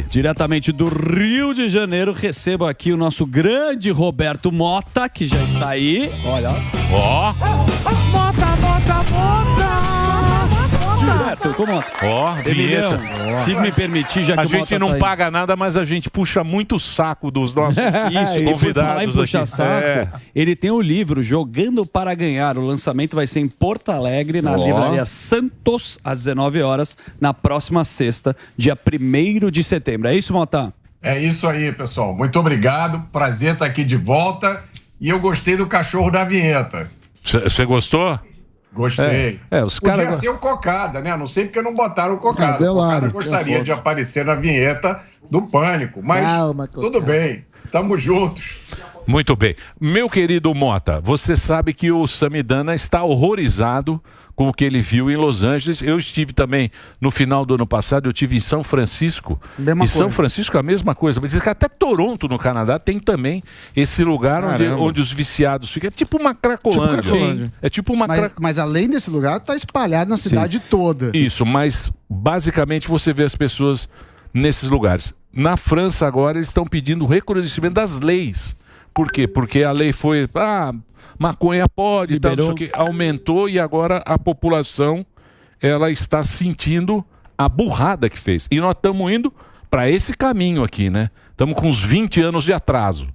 Diretamente do Rio de Janeiro, recebo aqui o nosso grande Roberto Mota, que já está aí. Olha. Ó. Mota. Direto, como vinhetas. Se me permitir, já que a o Mota gente não tá aí. paga nada, mas a gente puxa muito o saco dos nossos Isso, convidados. falar em puxar aqui. saco, ele tem o livro Jogando para Ganhar. O lançamento vai ser em Porto Alegre, na livraria Santos, às 19 horas, na próxima sexta, dia 1º de setembro. É isso, Mota? É isso aí, pessoal. Muito obrigado. Prazer estar aqui de volta. E eu gostei do cachorro da vinheta. Você gostou? Gostei. Os Podia caras... ser o Cocada, né? Não sei porque não botaram o Cocada. O Cocada gostaria de aparecer na vinheta do Pânico. Mas tudo bem. Tamo juntos. Muito bem. Meu querido Mota, você sabe que o Samidana está horrorizado com o que ele viu em Los Angeles. Eu estive também no final do ano passado, eu estive em São Francisco. São Francisco é a mesma coisa. Mas diz que até Toronto, no Canadá, tem também esse lugar onde os viciados ficam. É tipo uma Cracolândia. É tipo uma mas além desse lugar, está espalhado na cidade toda. Isso, mas basicamente você vê as pessoas nesses lugares. Na França agora eles estão pedindo o recrudescimento das leis. Por quê? Porque a lei foi, maconha pode, tal, isso aqui aumentou e agora a população ela está sentindo a burrada que fez. E nós estamos indo para esse caminho aqui, né? Estamos com uns 20 anos de atraso.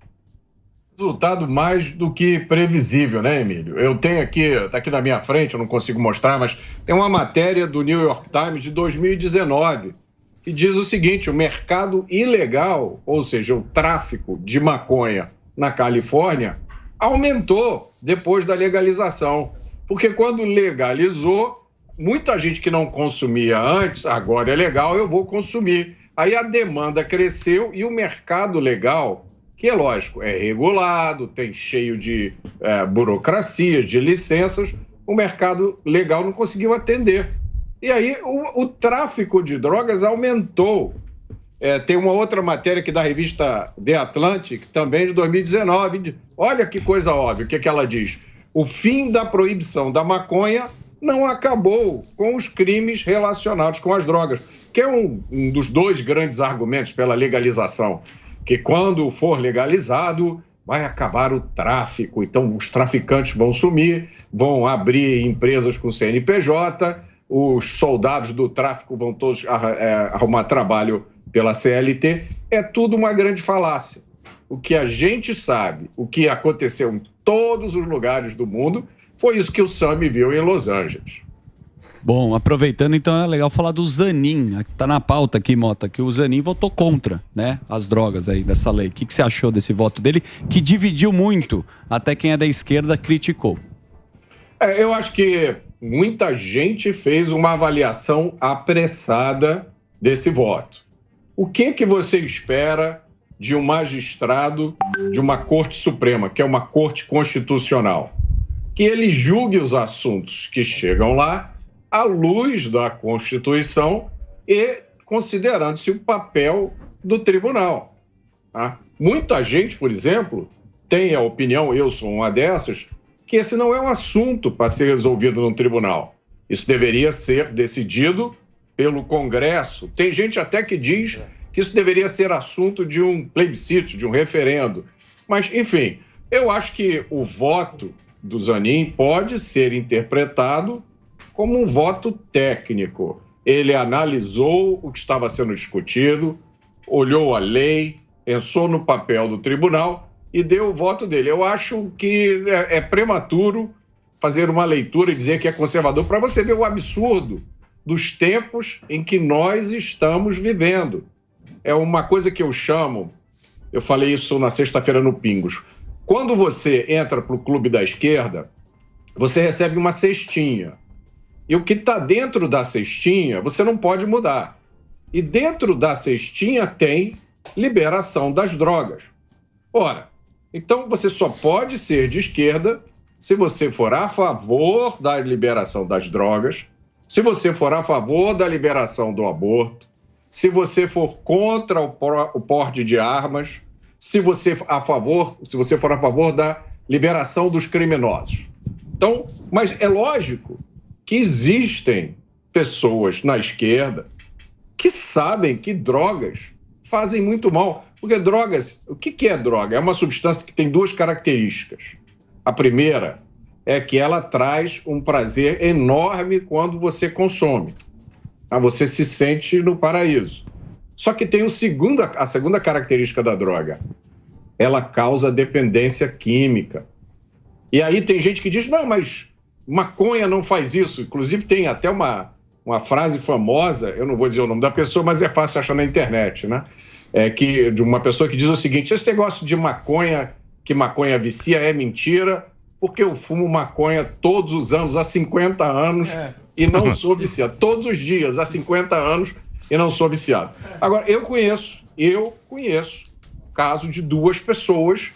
Resultado mais do que previsível, né, Emílio? Eu tenho aqui, tá aqui na minha frente, eu não consigo mostrar, mas tem uma matéria do New York Times de 2019 que diz o seguinte: o mercado ilegal, ou seja, o tráfico de maconha na Califórnia, aumentou depois da legalização. Porque quando legalizou, muita gente que não consumia antes, agora é legal, eu vou consumir. Aí a demanda cresceu e o mercado legal, que é lógico, é regulado, tem cheio de burocracias, de licenças, o mercado legal não conseguiu atender. E aí o tráfico de drogas aumentou. Tem uma outra matéria aqui da revista The Atlantic, também de 2019. Olha que coisa óbvia, o que ela diz? O fim da proibição da maconha não acabou com os crimes relacionados com as drogas, que é um dos dois grandes argumentos pela legalização, que quando for legalizado vai acabar o tráfico, então os traficantes vão sumir, vão abrir empresas com CNPJ, os soldados do tráfico vão todos arrumar trabalho pela CLT, é tudo uma grande falácia. O que a gente sabe, o que aconteceu em todos os lugares do mundo, foi isso que o Sami viu em Los Angeles. Bom, aproveitando, então é legal falar do Zanin, tá na pauta aqui, Mota, que o Zanin votou contra, né, as drogas aí dessa lei. O que você achou desse voto dele, que dividiu muito, até quem é da esquerda criticou? Eu acho que muita gente fez uma avaliação apressada desse voto. O que você espera de um magistrado de uma Corte Suprema, que é uma Corte Constitucional? Que ele julgue os assuntos que chegam lá à luz da Constituição e considerando-se o papel do tribunal. Tá? Muita gente, por exemplo, tem a opinião, eu sou uma dessas, que esse não é um assunto para ser resolvido no tribunal. Isso deveria ser decidido pelo Congresso. Tem gente até que diz que isso deveria ser assunto de um plebiscito, de um referendo. Mas, enfim, eu acho que o voto do Zanin pode ser interpretado como um voto técnico. Ele analisou o que estava sendo discutido, olhou a lei, pensou no papel do tribunal e deu o voto dele. Eu acho que é prematuro fazer uma leitura e dizer que é conservador, para você ver o absurdo dos tempos em que nós estamos vivendo. É uma coisa que eu chamo, eu falei isso na sexta-feira no Pingos, quando você entra para o clube da esquerda, você recebe uma cestinha. E o que está dentro da cestinha, você não pode mudar. E dentro da cestinha tem liberação das drogas. Ora, então você só pode ser de esquerda se você for a favor da liberação das drogas, se você for a favor da liberação do aborto, se você for contra o porte de armas, se você for a favor da liberação dos criminosos. Então, mas é lógico que existem pessoas na esquerda que sabem que drogas fazem muito mal. Porque drogas, o que é droga? É uma substância que tem duas características. A primeira é que ela traz um prazer enorme quando você consome. Você se sente no paraíso. Só que tem a segunda característica da droga. Ela causa dependência química. E aí tem gente que diz, não, mas maconha não faz isso. Inclusive tem até uma frase famosa, eu não vou dizer o nome da pessoa, mas é fácil achar na internet, né? De uma pessoa que diz o seguinte, esse negócio de maconha, que maconha vicia, é mentira, porque eu fumo maconha todos os anos, há 50 anos, e não sou viciado. Todos os dias, há 50 anos, e não sou viciado. Agora, eu conheço o caso de 2 pessoas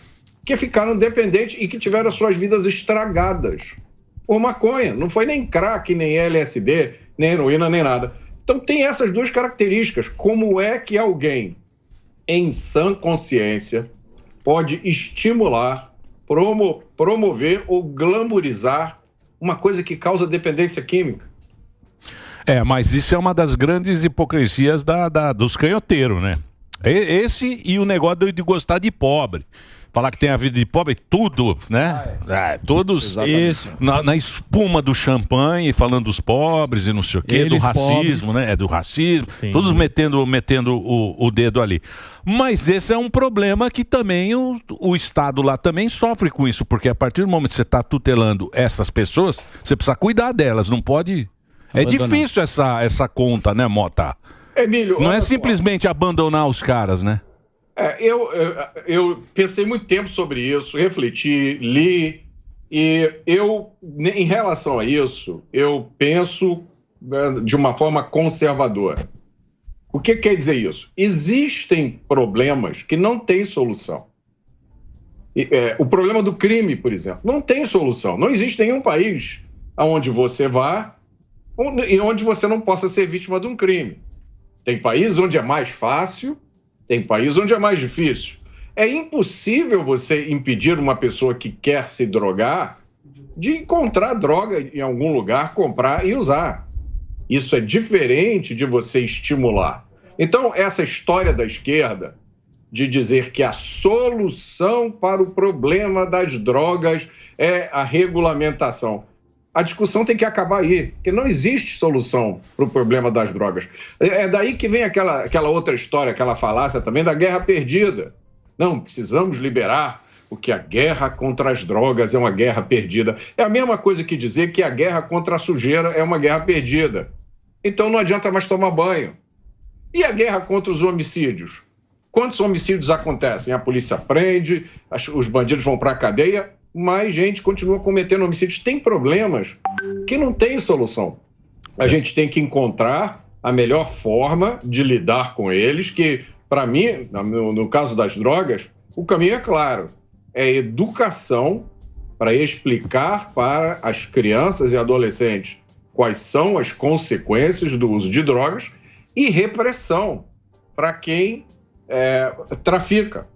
que ficaram dependentes e que tiveram as suas vidas estragadas por maconha. Não foi nem crack, nem LSD, nem heroína, nem nada. Então tem essas 2 características. Como é que alguém em sã consciência pode estimular, promover ou glamourizar uma coisa que causa dependência química? Mas isso é uma das grandes hipocrisias dos canhoteiros, né? Esse e o negócio de gostar de pobre. Falar que tem a vida de pobre, tudo, né? Todos isso. Na espuma do champanhe, falando dos pobres e não sei o quê, do racismo, pobres. Né? Do racismo, sim. Todos metendo o dedo ali. Mas esse é um problema que também o Estado lá também sofre com isso, porque a partir do momento que você está tutelando essas pessoas, você precisa cuidar delas, não pode... É difícil essa conta, né, Mota? Emílio, não é simplesmente abandonar os caras, né? Eu pensei muito tempo sobre isso, refleti, li, e em relação a isso, eu penso de uma forma conservadora. O que quer dizer isso? Existem problemas que não têm solução. O problema do crime, por exemplo, não tem solução. Não existe nenhum país onde você vá e onde você não possa ser vítima de um crime. Tem países onde é mais fácil, tem países onde é mais difícil. É impossível você impedir uma pessoa que quer se drogar de encontrar droga em algum lugar, comprar e usar. Isso é diferente de você estimular. Então, essa história da esquerda de dizer que a solução para o problema das drogas é a regulamentação. A discussão tem que acabar aí, porque não existe solução para o problema das drogas. É daí que vem aquela outra história, aquela falácia também da guerra perdida. Não, precisamos liberar, porque a guerra contra as drogas é uma guerra perdida. É a mesma coisa que dizer que a guerra contra a sujeira é uma guerra perdida. Então não adianta mais tomar banho. E a guerra contra os homicídios? Quantos homicídios acontecem? A polícia prende, os bandidos vão para a cadeia, mais gente continua cometendo homicídios. Tem problemas que não tem solução. A gente tem que encontrar a melhor forma de lidar com eles, que, para mim, no caso das drogas, o caminho é claro. É educação para explicar para as crianças e adolescentes quais são as consequências do uso de drogas e repressão para quem trafica.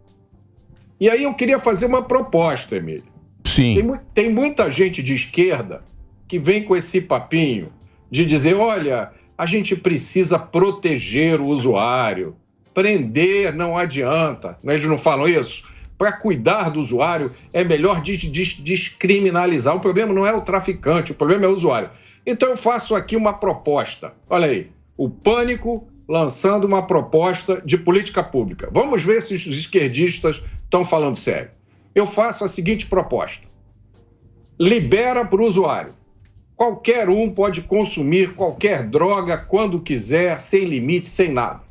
E aí eu queria fazer uma proposta, Emílio. Sim. Tem muita gente de esquerda que vem com esse papinho de dizer, olha, a gente precisa proteger o usuário, prender não adianta. Eles não falam isso? Para cuidar do usuário é melhor descriminalizar. O problema não é o traficante, o problema é o usuário. Então eu faço aqui uma proposta. Olha aí, o Pânico lançando uma proposta de política pública. Vamos ver se os esquerdistas estão falando sério. Eu faço a seguinte proposta. Libera para o usuário. Qualquer um pode consumir qualquer droga quando quiser, sem limite, sem nada.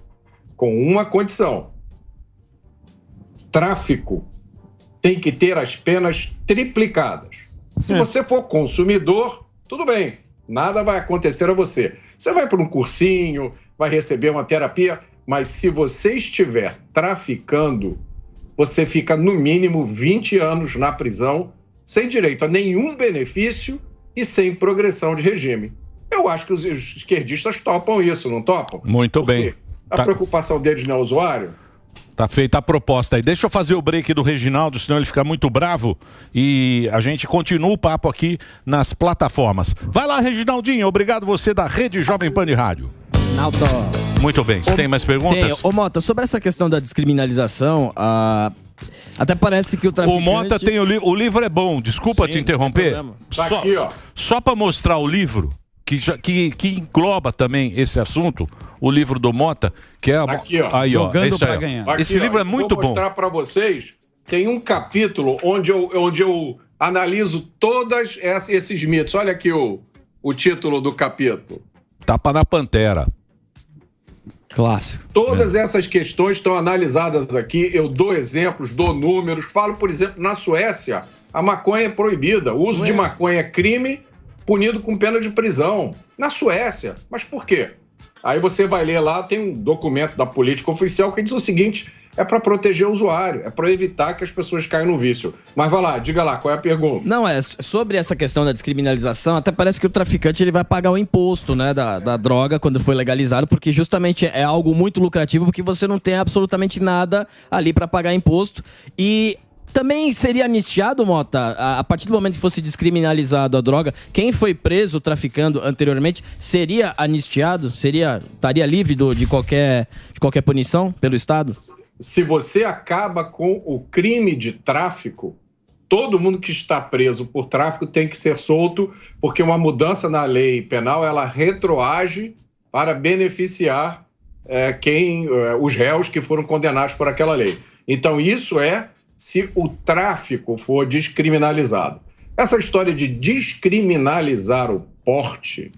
Com uma condição. Tráfico tem que ter as penas triplicadas. Se você for consumidor, tudo bem, nada vai acontecer a você. Você vai para um cursinho, vai receber uma terapia, mas se você estiver traficando, você fica no mínimo 20 anos na prisão, sem direito a nenhum benefício e sem progressão de regime. Eu acho que os esquerdistas topam isso, não topam? Muito bem. A preocupação deles não é o usuário? Tá feita a proposta aí. Deixa eu fazer o break do Reginaldo, senão ele fica muito bravo. E a gente continua o papo aqui nas plataformas. Vai lá, Reginaldinho. Obrigado você da Rede Jovem Pan de Rádio. Arnaldo. Muito bem. Você tem mais perguntas? Tenho. Ô, Mota, sobre essa questão da descriminalização, até parece que o traficante... O Mota tem o livro é bom, desculpa te interromper. Tá aqui, ó. Só para mostrar o livro, que engloba também esse assunto, o livro do Mota, que é... Aqui, ó. Aí, Jogando ó, pra ganhar. Aqui, esse livro é muito vou bom. mostrar para vocês. Tem um capítulo onde eu analiso todos esses mitos. Olha aqui o título do capítulo. Tapa na Pantera. Clássico. Todas essas questões estão analisadas aqui. Eu dou exemplos, dou números. Falo, por exemplo, na Suécia, a maconha é proibida. O uso de maconha é crime, punido com pena de prisão. Na Suécia. Mas por quê? Aí você vai ler lá, tem um documento da política oficial que diz o seguinte: é para proteger o usuário, é para evitar que as pessoas caiam no vício. Mas vai lá, diga lá, qual é a pergunta? Não, sobre essa questão da descriminalização, até parece que o traficante ele vai pagar o imposto, né, da droga quando foi legalizado, porque justamente é algo muito lucrativo, porque você não tem absolutamente nada ali para pagar imposto. E também seria anistiado, Mota, a partir do momento que fosse descriminalizado a droga, quem foi preso traficando anteriormente seria anistiado? Estaria livre de qualquer punição pelo Estado? Se você acaba com o crime de tráfico, todo mundo que está preso por tráfico tem que ser solto, porque uma mudança na lei penal, ela retroage para beneficiar os réus que foram condenados por aquela lei. Então, isso se o tráfico for descriminalizado. Essa história de descriminalizar o porte,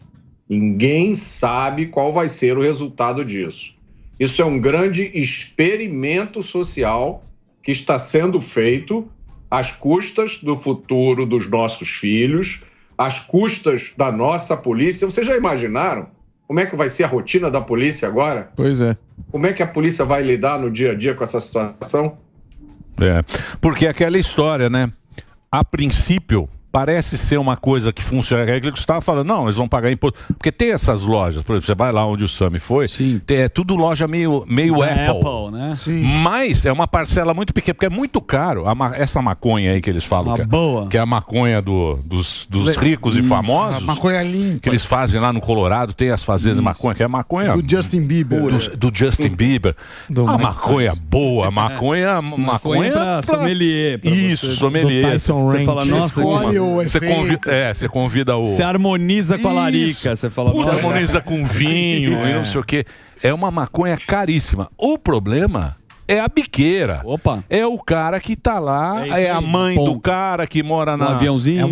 ninguém sabe qual vai ser o resultado disso. Isso é um grande experimento social que está sendo feito às custas do futuro dos nossos filhos, às custas da nossa polícia. Vocês já imaginaram como é que vai ser a rotina da polícia agora? Pois é. Como é que a polícia vai lidar no dia a dia com essa situação? Porque aquela história, né? A princípio, parece ser uma coisa que funciona. É aquilo que você estava falando, não, eles vão pagar imposto. Porque tem essas lojas, por exemplo, você vai lá onde o Sami foi, é tudo loja meio Apple, né? Sim. Mas é uma parcela muito pequena, porque é muito caro. Essa maconha aí que eles falam, que é a maconha dos ricos e famosos. A maconha limpa. Que eles fazem lá no Colorado, tem as fazendas de maconha, que é a maconha... Do Justin Bieber. Do Justin Bieber. A maconha boa, maconha pra sommelier. Isso, sommelier. Você fala, nossa... Você convida o... Você harmoniza com a larica. Você fala, você harmoniza com vinho e não sei o quê. É uma maconha caríssima. O problema é a biqueira. Opa. É o cara que tá lá, é a mãe do cara que mora no aviãozinho.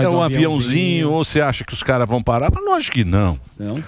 É um aviãozinho. Ou você acha que os caras vão parar? Mas lógico que não.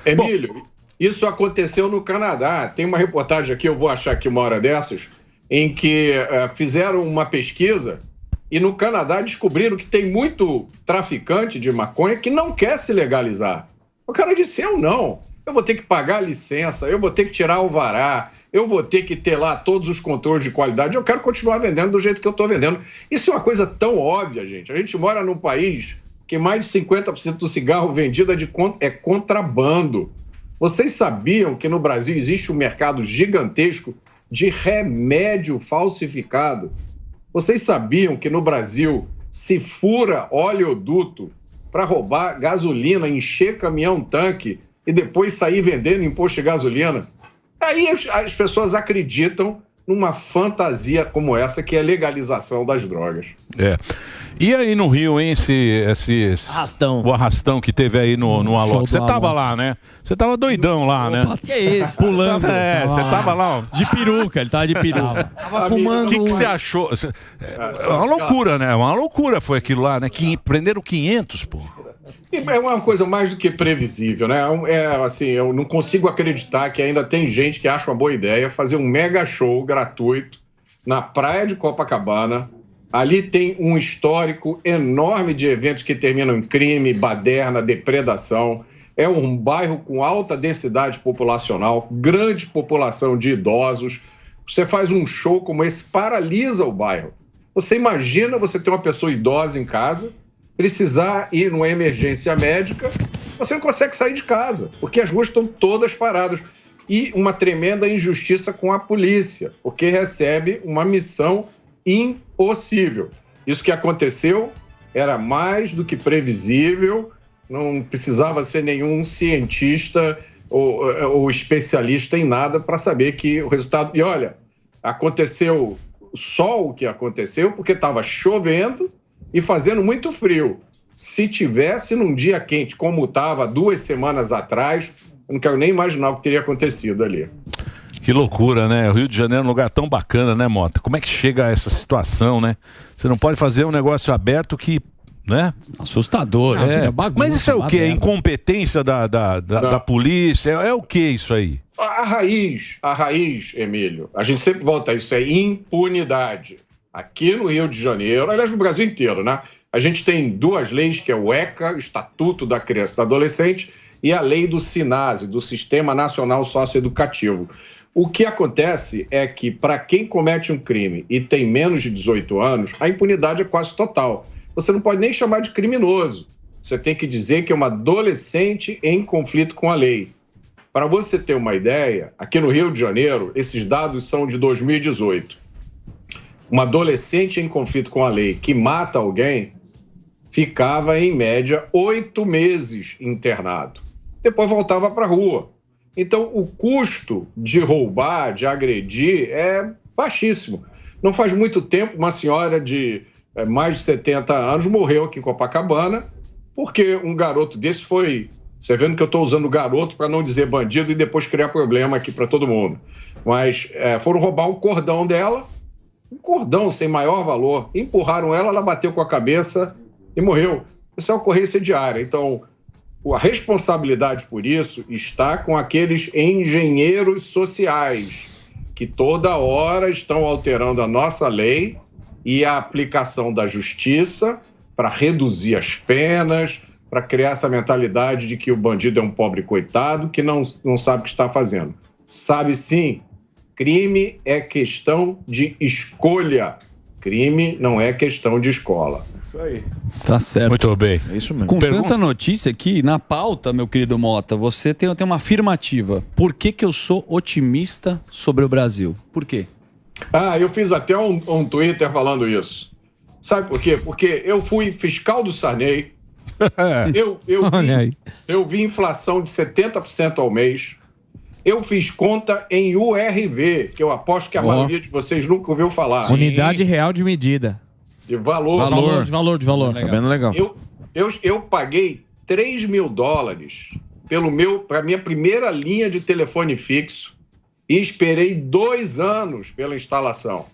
Emílio, isso aconteceu no Canadá. Tem uma reportagem aqui, eu vou achar aqui uma hora dessas, em que fizeram uma pesquisa e no Canadá descobriram que tem muito traficante de maconha que não quer se legalizar. O cara disse, eu vou ter que pagar a licença, eu vou ter que tirar o alvará, eu vou ter que ter lá todos os controles de qualidade, eu quero continuar vendendo do jeito que eu estou vendendo. Isso é uma coisa tão óbvia, gente. A gente mora num país que mais de 50% do cigarro vendido é contrabando. Vocês sabiam que no Brasil existe um mercado gigantesco de remédio falsificado? Vocês sabiam que no Brasil se fura oleoduto para roubar gasolina, encher caminhão-tanque e depois sair vendendo em posto de gasolina? Aí as pessoas acreditam numa fantasia como essa, que é a legalização das drogas. E aí no Rio, hein, esse arrastão. O arrastão que teve aí no Alok. Você tava lá, né? Você tava doidão lá, né? Que isso? Pulando. Você tava lá, ó. De peruca, ele tava de peruca. Tava fumando. O que você achou? É uma loucura, né? Uma loucura foi aquilo lá, né? Que prenderam 500, pô. É uma coisa mais do que previsível, né? Assim, eu não consigo acreditar que ainda tem gente que acha uma boa ideia fazer um mega show gratuito na praia de Copacabana. Ali tem um histórico enorme de eventos que terminam em crime, baderna, depredação. É um bairro com alta densidade populacional, grande população de idosos. Você faz um show como esse, paralisa o bairro. Você imagina você ter uma pessoa idosa em casa, precisar ir numa emergência médica, você não consegue sair de casa, porque as ruas estão todas paradas. E uma tremenda injustiça com a polícia, porque recebe uma missão impossível. Isso que aconteceu era mais do que previsível, não precisava ser nenhum cientista o especialista em nada para saber que o resultado... E olha, aconteceu só o que aconteceu porque estava chovendo e fazendo muito frio. Se tivesse num dia quente, como estava 2 semanas atrás, eu não quero nem imaginar o que teria acontecido ali. Que loucura, né? O Rio de Janeiro é um lugar tão bacana, né, Mota? Como é que chega a essa situação, né? Você não pode fazer um negócio aberto que... né? Assustador. Mas isso é o quê? Incompetência da polícia? É o que isso aí? A raiz, Emílio, a gente sempre volta a isso, é impunidade. Aqui no Rio de Janeiro, aliás, no Brasil inteiro, né? A gente tem 2 leis, que é o ECA, Estatuto da Criança e do Adolescente, e a lei do SINASE, do Sistema Nacional Socioeducativo. O que acontece é que, para quem comete um crime e tem menos de 18 anos, a impunidade é quase total. Você não pode nem chamar de criminoso. Você tem que dizer que é uma adolescente em conflito com a lei. Para você ter uma ideia, aqui no Rio de Janeiro, esses dados são de 2018. Uma adolescente em conflito com a lei que mata alguém ficava, em média, 8 meses internado. Depois voltava para a rua. Então, o custo de roubar, de agredir, é baixíssimo. Não faz muito tempo, uma senhora de mais de 70 anos morreu aqui em Copacabana porque um garoto desse foi... Você vendo que eu estou usando garoto para não dizer bandido e depois criar problema aqui para todo mundo. Mas foram roubar um cordão dela, um cordão sem maior valor, empurraram ela, ela bateu com a cabeça e morreu. Isso é ocorrência diária. Então, a responsabilidade por isso está com aqueles engenheiros sociais que toda hora estão alterando a nossa lei e a aplicação da justiça para reduzir as penas, para criar essa mentalidade de que o bandido é um pobre coitado que não sabe o que está fazendo. Sabe sim, crime é questão de escolha. Crime não é questão de escola. Isso aí. Tá certo. Muito bem. É isso mesmo. Com tanta notícia aqui, na pauta, meu querido Mota, você tem uma afirmativa. Por que eu sou otimista sobre o Brasil? Por quê? Eu fiz até um Twitter falando isso. Sabe por quê? Porque eu fui fiscal do Sarney. Eu vi inflação de 70% ao mês. Eu fiz conta em URV, que eu aposto que a maioria de vocês nunca ouviu falar. Unidade real de medida. De valor. De valor. Sabendo legal. Eu paguei $3 mil para minha primeira linha de telefone fixo e esperei 2 anos pela instalação.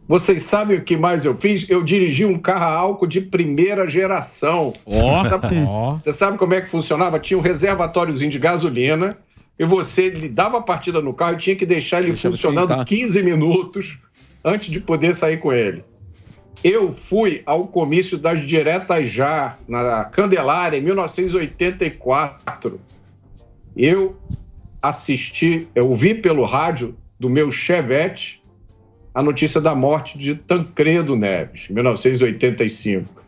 Vocês sabem o que mais eu fiz? Eu dirigi um carro a álcool de primeira geração. Você sabe como é que funcionava? Tinha um reservatóriozinho de gasolina e você lhe dava a partida no carro e tinha que deixar ele funcionando 15 minutos antes de poder sair com ele. Eu fui ao comício das Diretas Já, na Candelária, em 1984. Eu ouvi pelo rádio do meu Chevette a notícia da morte de Tancredo Neves, em 1985.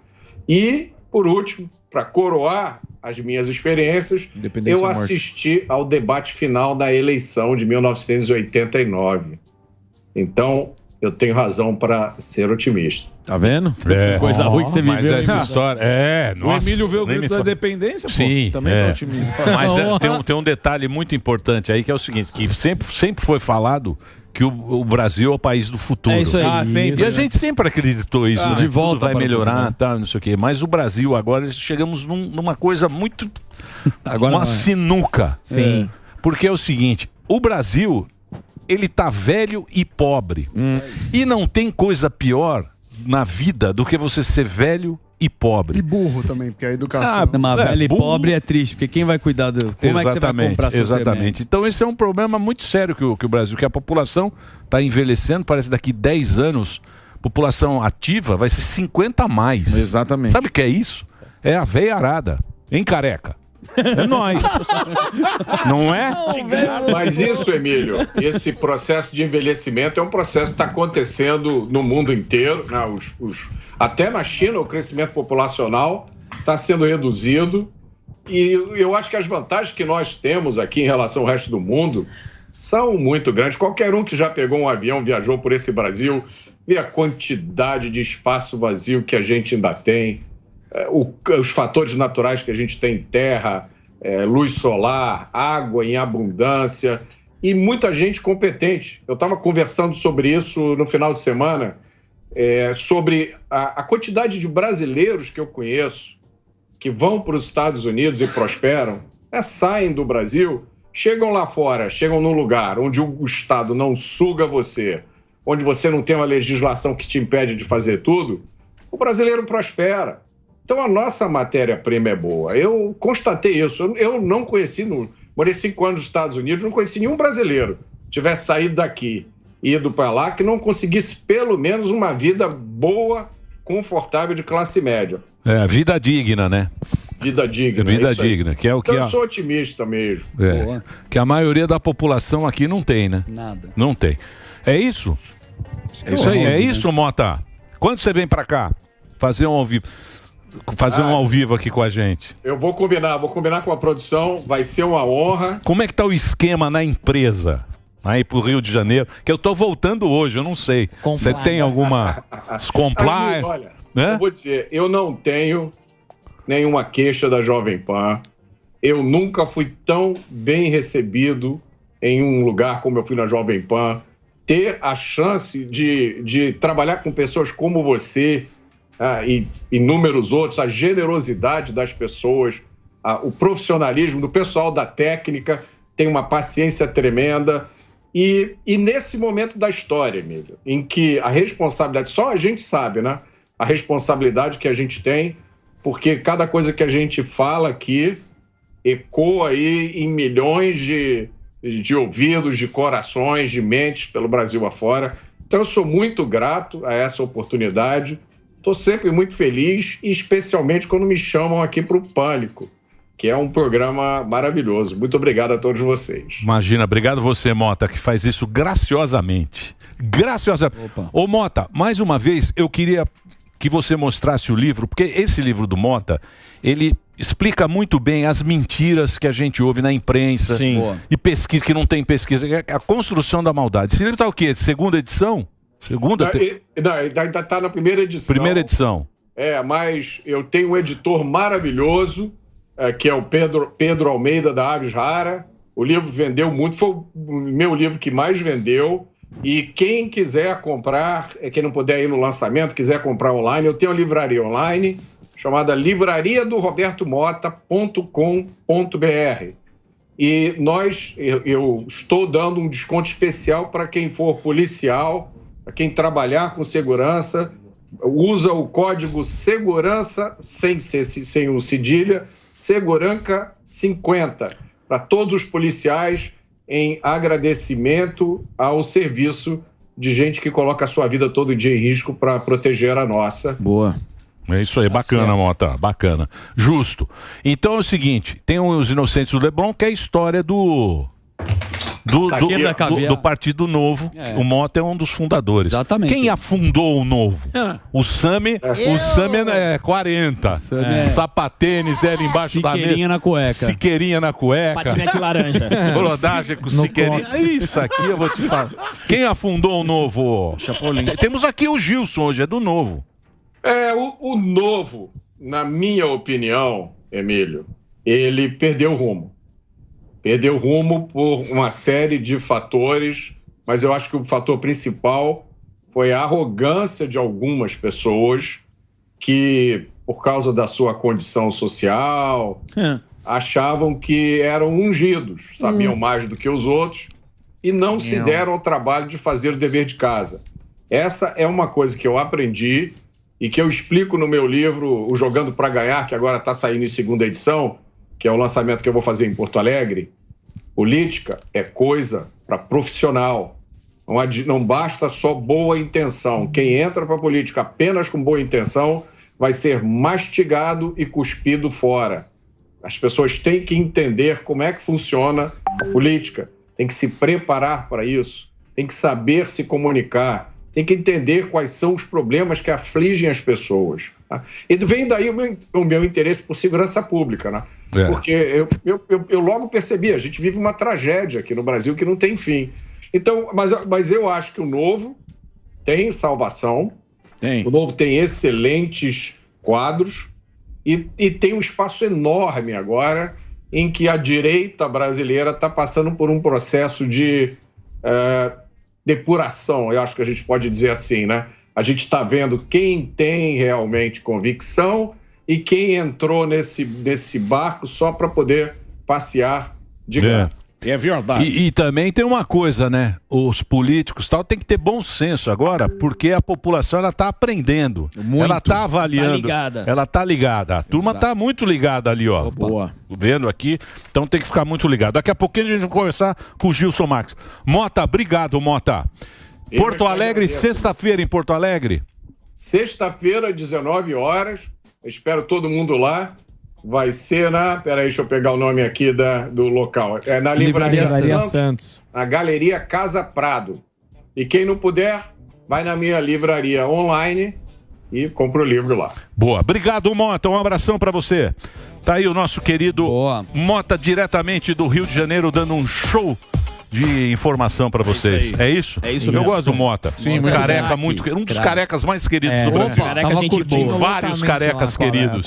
E, por último, para coroar as minhas experiências, eu assisti ao debate final da eleição de 1989. Então, eu tenho razão para ser otimista. Tá vendo? Coisa ruim que você viveu. Mas essa história... O Emílio vê o grito da dependência, Sim, também tá otimista. Mas tem um detalhe muito importante aí, que é o seguinte, que sempre foi falado que o Brasil é o país do futuro. É isso aí. Sempre, e a gente sempre acreditou isso, né? De volta tudo vai melhorar, tá, não sei o quê. Mas o Brasil agora, chegamos numa coisa muito... uma sinuca. Sim. Porque é o seguinte, o Brasil, ele tá velho e pobre. E não tem coisa pior na vida do que você ser velho e pobre. E burro também, porque a educação... Mas velho e pobre é triste, porque quem vai cuidar do... Como é que você vai comprar seu Exatamente. Então esse é um problema muito sério que o Brasil, que a população está envelhecendo, parece que daqui 10 anos, população ativa vai ser 50 a mais. Exatamente. Sabe o que é isso? É a veiarada, hein, careca? É nóis. Não é? Mas isso, Emílio, esse processo de envelhecimento é um processo que está acontecendo no mundo inteiro, né? Até na China o crescimento populacional está sendo reduzido e eu acho que as vantagens que nós temos aqui em relação ao resto do mundo são muito grandes. Qualquer um que já pegou um avião, viajou por esse Brasil, vê a quantidade de espaço vazio que a gente ainda tem, os fatores naturais que a gente tem, terra, luz solar, água em abundância e muita gente competente. Eu estava conversando sobre isso no final de semana, sobre a quantidade de brasileiros que eu conheço que vão para os Estados Unidos e prosperam, saem do Brasil, chegam lá fora, chegam num lugar onde o Estado não suga você, onde você não tem uma legislação que te impede de fazer tudo, o brasileiro prospera. Então, a nossa matéria-prima é boa. Eu constatei isso. Eu não conheci, morei 5 anos nos Estados Unidos, não conheci nenhum brasileiro que tivesse saído daqui e ido para lá que não conseguisse pelo menos uma vida boa, confortável de classe média. Vida digna, né? Vida digna. Vida digna, que é o que eu sou otimista mesmo. Que a maioria da população aqui não tem, né? Nada. Não tem. É isso? É isso aí. É isso, Mota? Quando você vem para cá fazer um ao vivo? Um ao vivo aqui com a gente. Eu vou combinar com a produção, vai ser uma honra. Como é que tá o esquema na empresa? Aí pro Rio de Janeiro, que eu tô voltando hoje, eu não sei. Você tem alguma compliance? Olha, eu vou dizer, eu não tenho nenhuma queixa da Jovem Pan. Eu nunca fui tão bem recebido em um lugar como eu fui na Jovem Pan. Ter a chance de trabalhar com pessoas como você, e inúmeros outros, a generosidade das pessoas, o profissionalismo do pessoal da técnica, tem uma paciência tremenda. E nesse momento da história, Emílio, em que a responsabilidade, só a gente sabe, né? A responsabilidade que a gente tem, porque cada coisa que a gente fala aqui ecoa aí em milhões de ouvidos, de corações, de mentes pelo Brasil afora. Então eu sou muito grato a essa oportunidade. Estou sempre muito feliz, especialmente quando me chamam aqui para o Pânico, que é um programa maravilhoso. Muito obrigado a todos vocês. Imagina, obrigado você, Mota, que faz isso graciosamente. Ô, Mota, mais uma vez, eu queria que você mostrasse o livro, porque esse livro do Mota, ele explica muito bem as mentiras que a gente ouve na imprensa. Sim. E pesquisa, que não tem pesquisa. A construção da maldade. Esse livro está o quê? Segunda edição? Não, ainda está na primeira edição. Primeira edição. Mas eu tenho um editor maravilhoso, que é o Pedro Almeida, da Aves Rara. O livro vendeu muito, foi o meu livro que mais vendeu. E quem quiser comprar, quem não puder ir no lançamento, quiser comprar online, eu tenho uma livraria online chamada livrariadorobertomota.com.br. E eu estou dando um desconto especial para quem for policial, para quem trabalhar com segurança, usa o código segurança, sem o cedilha, Seguranca 50, para todos os policiais, em agradecimento ao serviço de gente que coloca a sua vida todo dia em risco para proteger a nossa. Boa. É isso aí, bacana, certo. Mota, bacana. Justo. Então é o seguinte, tem Os Inocentes do Leblon, que é a história do Partido Novo. O Mota é um dos fundadores. Exatamente. Quem afundou o Novo? O Sami é 40. Sapatênis era embaixo da mesa. Siqueirinha na cueca. Siqueirinha na cueca. Patinete laranja. Brodagem com Siqueirinha. Isso aqui eu vou te falar. Quem afundou o Novo? Chapolin. Temos aqui o Gilson hoje, é do Novo. O Novo, na minha opinião, Emílio, ele perdeu o rumo. Perdeu o rumo por uma série de fatores, mas eu acho que o fator principal foi a arrogância de algumas pessoas que, por causa da sua condição social, achavam que eram ungidos, sabiam mais do que os outros e não se deram ao trabalho de fazer o dever de casa. Essa é uma coisa que eu aprendi e que eu explico no meu livro, O Jogando para Ganhar, que agora está saindo em segunda edição, que é o lançamento que eu vou fazer em Porto Alegre. Política é coisa para profissional. Não basta só boa intenção. Quem entra para a política apenas com boa intenção vai ser mastigado e cuspido fora. As pessoas têm que entender como é que funciona a política, tem que se preparar para isso, tem que saber se comunicar, tem que entender quais são os problemas que afligem as pessoas. Tá? E vem daí o meu interesse por segurança pública, né? Porque eu logo percebi, a gente vive uma tragédia aqui no Brasil que não tem fim. Então, mas eu acho que o Novo tem salvação, o Novo tem excelentes quadros e tem um espaço enorme agora em que a direita brasileira está passando por um processo de depuração, eu acho que a gente pode dizer assim, né? A gente está vendo quem tem realmente convicção e quem entrou nesse barco só para poder passear de graça. É verdade. E também tem uma coisa, né? Os políticos tal tem que ter bom senso agora, porque a população ela tá aprendendo, ela tá avaliando, Tá ligada. ela tá ligada. A turma Exato. tá muito ligada ali, ó. Boa. Vendo aqui, então tem que ficar muito ligado. Daqui a pouquinho a gente vai conversar com o Gilson Marques. Mota, obrigado, Mota. Eu Porto que Alegre, agradeço. sexta-feira em Porto Alegre. Sexta-feira, 19 horas. Eu espero todo mundo lá. Vai ser peraí, deixa eu pegar o nome aqui do local. É na Livraria Santos, na Galeria Casa Prado. E quem não puder, vai na minha livraria online e compra o livro lá. Boa. Obrigado, Mota. Um abração pra você. Tá aí o nosso querido Mota, diretamente do Rio de Janeiro, dando um show de informação pra vocês. É isso? É isso Eu mesmo. gosto do Mota. Sim, careca, craque, um dos craque. carecas mais queridos do Brasil. Careca, gente boa. Vários carecas queridos.